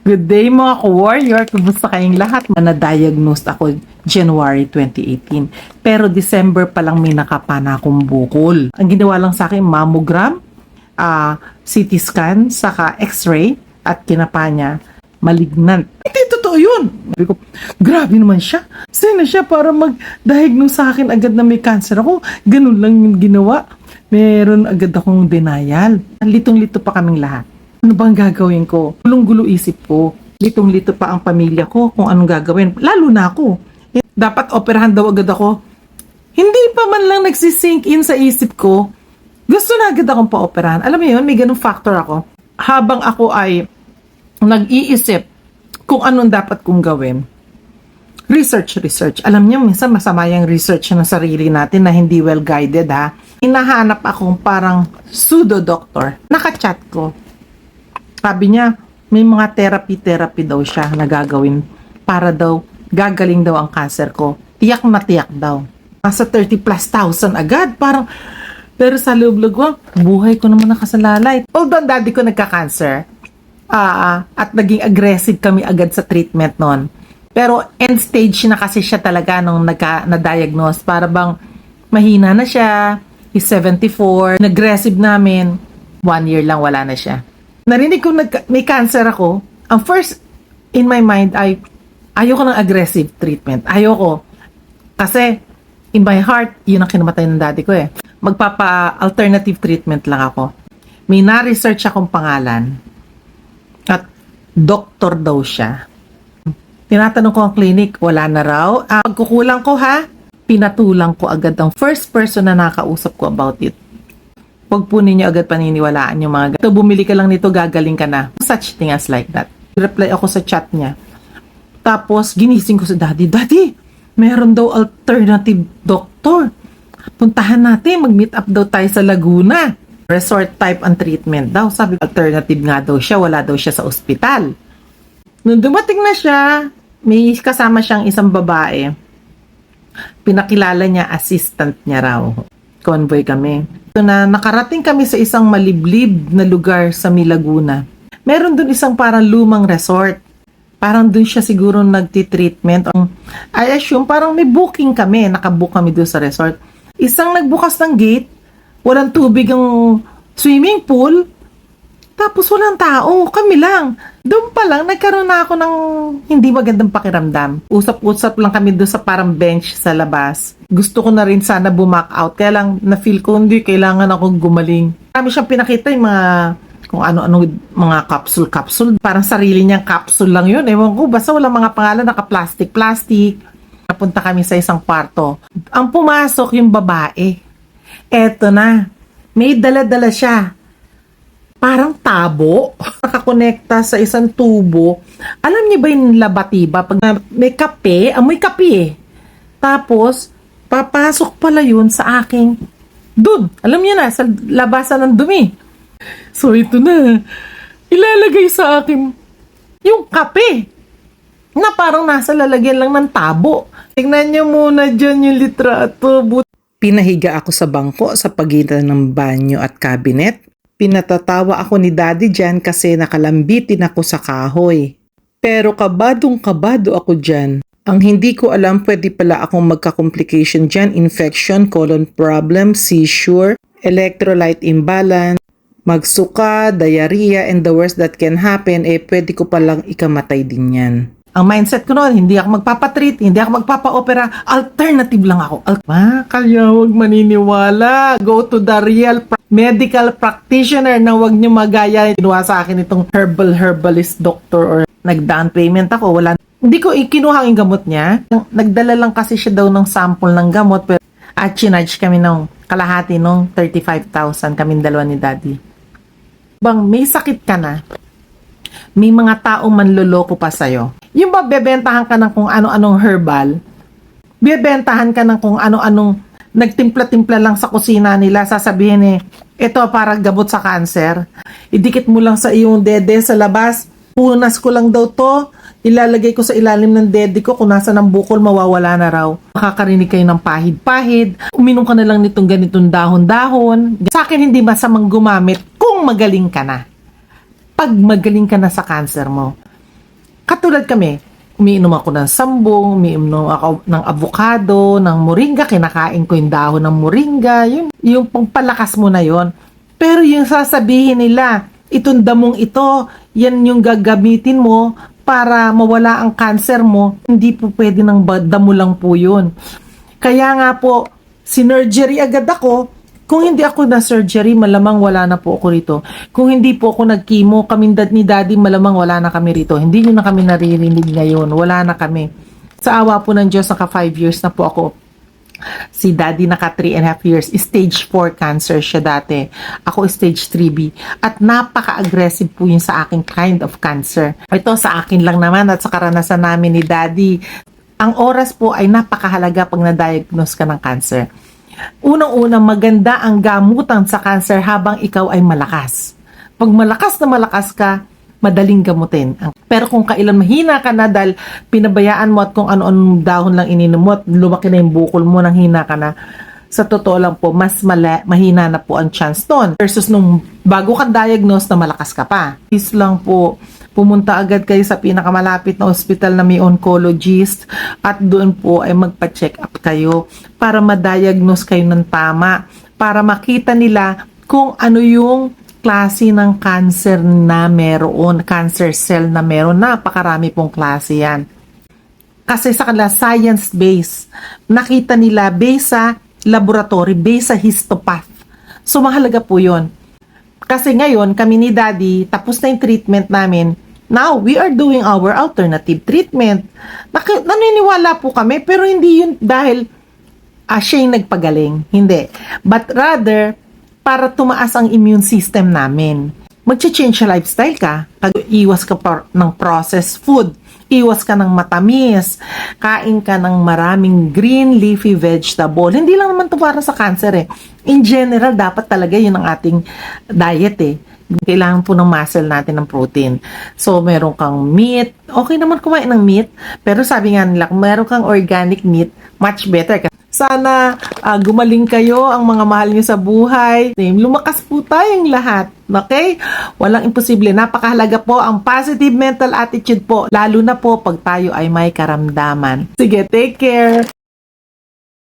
Good day mga ka-warrior! Kumusta kayong lahat? Na-diagnose ako January 2018. Pero December pa lang may nakapana akong bukol. Ang ginawa lang sa akin, mammogram, CT scan, saka x-ray, at kinapa niya, malignant. Hindi totoo yun! Sabi ko, grabe naman siya. Sino siya para mag-diagnose sa akin agad na may cancer ako? Ganun lang yung ginawa. Meron agad akong denial. Litong-lito pa kaming lahat. Ano bang gagawin ko? Gulong-gulo isip ko. Litong-lito pa ang pamilya ko kung anong gagawin. Lalo na ako. Dapat operahan daw agad ako. Hindi pa man lang nagsisink in sa isip ko. Gusto na agad akong pa-operahan. Alam mo yun, may ganung factor ako. Habang ako ay nag-iisip kung anong dapat kong gawin. Research. Alam niyo, minsan masama yung research ng sarili natin na hindi well-guided ha. Hinahanap akong parang pseudo-doctor. Naka-chat ko. Sabi niya, may mga therapy daw siya na gagawin para daw gagaling daw ang cancer ko. Tiyak na tiyak daw. Nasa 30,000+ agad. Parang, pero sa loob-loob ko, buhay ko naman nakasalalay. Although ang daddy ko nagka-cancer, at naging aggressive kami agad sa treatment noon. Pero end stage na kasi siya talaga nung na-diagnose. Para bang mahina na siya, he's 74, aggressive namin, 1 year lang wala na siya. Narinig ko may cancer ako, ang first in my mind ay ayoko ng aggressive treatment. Ayoko. Kasi in my heart, yun ang kinamatay ng daddy ko eh. Magpapa-alternative treatment lang ako. May na-research akong pangalan at doktor daw siya. Tinatanong ko ang clinic, wala na raw. Pagkukulang ko ha, pinatulang ko agad ang first person na nakausap ko about it. Huwag po ninyo agad paniniwalaan yung mga ito, bumili ka lang nito, gagaling ka na. Such thing as like that. Reply ako sa chat niya. Tapos, ginising ko sa daddy, Daddy, meron daw alternative doctor. Puntahan natin, mag-meet up daw tayo sa Laguna. Resort type ang treatment daw. Sabi, alternative nga daw siya, wala daw siya sa ospital. Nung dumating na siya, may kasama siyang isang babae. Pinakilala niya, assistant niya raw. Convoy kami. So na nakarating kami sa isang maliblib na lugar sa Laguna. Meron dun isang parang lumang resort. Parang dun siya siguro nagti-treatment. I assume parang may booking kami. Nakabook kami dun sa resort. Isang nagbukas ng gate. Walang tubig ang swimming pool. Tapos walang tao. Kami lang. Doon pa lang, nagkaroon na ako ng hindi magandang pakiramdam. Usap-usap lang kami doon sa parang bench sa labas. Gusto ko na rin sana bumak out. Kaya lang, na-feel ko, hindi, kailangan akong gumaling. Kami siyang pinakita yung mga, kung ano-ano, mga capsule. Parang sarili niyang capsule lang yun. Ewan ko, basta walang mga pangalan, naka-plastic. Napunta kami sa isang kwarto. Ang pumasok yung babae. Eto na, may dala-dala siya. Parang tabo, nakakonekta sa isang tubo. Alam niyo ba yung labatiba? Pag may kape, amoy kape eh. Tapos, papasok pala yun sa aking dun. Alam niyo na, sa labasan ng dumi. So, ito na. Ilalagay sa akin yung kape na parang nasa lalagyan lang ng tabo. Tingnan niyo muna dyan yung litrato. Pinahiga ako sa bangko sa pagitan ng banyo at cabinet. Pinatatawa ako ni Daddy dyan kasi nakalambitin ako sa kahoy. Pero kabadong-kabado ako dyan. Ang hindi ko alam, pwede pala akong magka-complication dyan, infection, colon problem, seizure, electrolyte imbalance, magsuka, diarrhea, and the worst that can happen, pwede ko palang ikamatay din yan. Ang mindset ko noon, hindi ako magpapatreat, hindi ako magpapa-opera, alternative lang ako. Kaya huwag maniniwala. Go to the real medical practitioner na huwag niyo magaya. Kinuha sa akin itong herbalist doctor or nag-down payment ako. Hindi ko ikinuha ang gamot niya. Nagdala lang kasi siya daw ng sample ng gamot. Pero chinarge kami ng kalahati nung 35,000 kaming dalawa ni Daddy. Bang may sakit ka na, may mga taong manloloko pa sa'yo. Yung ba bebentahan ka ng kung ano-anong herbal, bebentahan ka ng kung ano-anong nagtimpla-timpla lang sa kusina nila, sasabihin ito para gamot sa cancer. Idikit mo lang sa iyong dede sa labas, punas ko lang daw to, ilalagay ko sa ilalim ng dede ko, kung nasa ng bukol, mawawala na raw. Makakarinig kayo ng pahid-pahid, uminom ka na lang nitong ganitong dahon-dahon. Sa akin, hindi masamang gumamit kung magaling ka na. Pag magaling ka na sa cancer mo. Katulad kami, umiinom ako ng sambong, umiinom ako ng avocado, ng moringa, kinakain ko yung dahon ng moringa, yung pangpalakas mo na yon. Pero yung sasabihin nila, itong damong ito, yan yung gagamitin mo para mawala ang cancer mo, hindi po pwede ng damo lang po yun. Kaya nga po, sinurgery agad ako. Kung hindi ako na surgery, malamang wala na po ako rito. Kung hindi po ako nag-chemo, kaming ni daddy, malamang wala na kami rito. Hindi nyo na kami naririnig ngayon. Wala na kami. Sa awa po ng Diyos, naka 5 years na po ako. Si daddy naka 3.5 years. Stage 4 cancer siya dati. Ako stage 3B. At napaka-aggressive po yun sa aking kind of cancer. Ito sa akin lang naman at sa karanasan namin ni daddy. Ang oras po ay napakahalaga pag na-diagnose ka ng cancer. Unang-una, maganda ang gamutan sa cancer habang ikaw ay malakas. Pag malakas na malakas ka, madaling gamutin. Pero kung kailan mahina ka na dahil pinabayaan mo at kung ano-anong dahon lang ininom mo at lumaki na yung bukol mo nang hina ka na, sa totoo lang po, mas mahina na po ang chance doon. Versus nung bago ka diagnose na malakas ka pa. Is lang po, pumunta agad kayo sa pinakamalapit na ospital na may oncologist at doon po ay magpa-check up kayo para ma-diagnose kayo ng tama, para makita nila kung ano yung klase ng cancer na meron, cancer cell na meron. Napakarami pong klase yan. Kasi sa kanila, science-based. Nakita nila based sa laboratory, based sa histopath. So, mahalaga po yun. Kasi ngayon, kami ni Daddy, tapos na yung treatment namin. Now, we are doing our alternative treatment. Naniniwala po kami, pero hindi yun dahil siya yung nagpagaling. Hindi. But rather, para tumaas ang immune system namin. Mag-change sa lifestyle ka. Iwas ka ng processed food. Iwas ka ng matamis. Kain ka ng maraming green leafy vegetable. Hindi lang naman ito para sa cancer eh. In general, dapat talaga yun ang ating diet eh. Kailangan po ng muscle natin ng protein. So, meron kang meat. Okay naman kumain ng meat. Pero sabi nga nila, kung meron kang organic meat, much better. Sana gumaling kayo ang mga mahal niyo sa buhay. Lumakas po tayong lahat. Okay? Walang imposible. Napakahalaga po ang positive mental attitude po. Lalo na po pag tayo ay may karamdaman. Sige, take care!